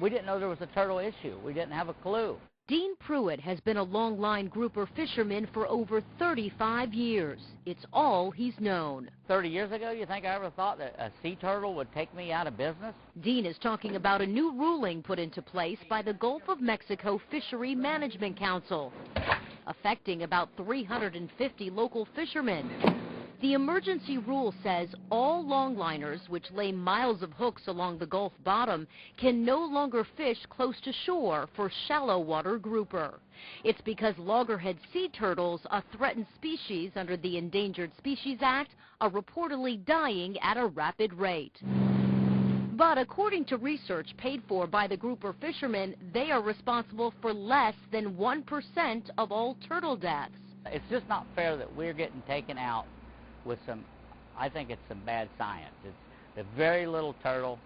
We didn't know there was a turtle issue. We didn't have a clue. Dean Pruitt has been a longline grouper fisherman for over 35 years. It's all he's known. 30 years ago, you think I ever thought that a sea turtle would take me out of business? Dean is talking about a new ruling put into place by the Gulf of Mexico Fishery Management Council, affecting about 350 local fishermen. The emergency rule says all longliners, which lay miles of hooks along the Gulf bottom, can no longer fish close to shore for shallow water grouper. It's because loggerhead sea turtles, a threatened species under the Endangered Species Act, are reportedly dying at a rapid rate. But according to research paid for by the grouper fishermen, they are responsible for less than 1% of all turtle deaths. It's just not fair that we're getting taken out with I think it's some bad science. It's the very little turtle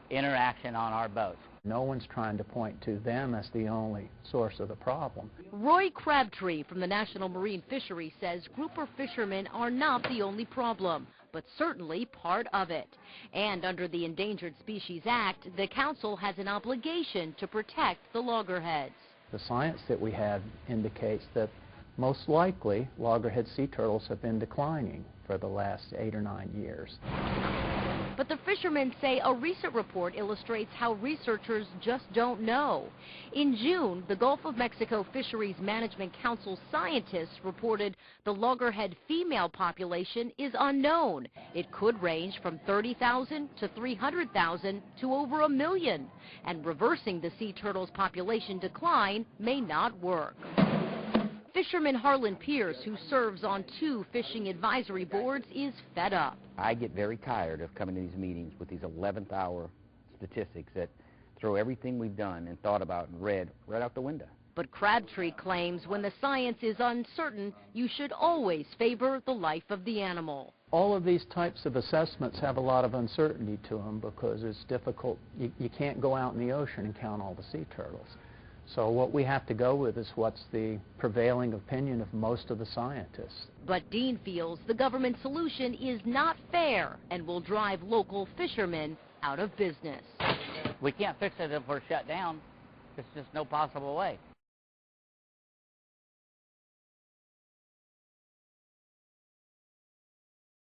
interaction on our boats. No one's trying to point to them as the only source of the problem. Roy Crabtree from the National Marine Fisheries says grouper fishermen are not the only problem, but certainly part of it. And under the Endangered Species Act, the council has an obligation to protect the loggerheads. The science that we have indicates that most likely loggerhead sea turtles have been declining for the last 8 or 9 years. But the fishermen say a recent report illustrates how researchers just don't know. In June, the Gulf of Mexico Fisheries Management Council scientists reported the loggerhead female population is unknown. It could range from 30,000 to 300,000 to over 1 million, and reversing the sea turtle's population decline may not work. Fisherman Harlan Pierce, who serves on 2 fishing advisory boards, is fed up. I get very tired of coming to these meetings with these 11th hour statistics that throw everything we've done and thought about and read right out the window. But Crabtree claims when the science is uncertain, you should always favor the life of the animal. All of these types of assessments have a lot of uncertainty to them because it's difficult. You can't go out in the ocean and count all the sea turtles. So what we have to go with is what's the prevailing opinion of most of the scientists. But Dean feels the government solution is not fair and will drive local fishermen out of business. We can't fix it if we're shut down. There's just no possible way.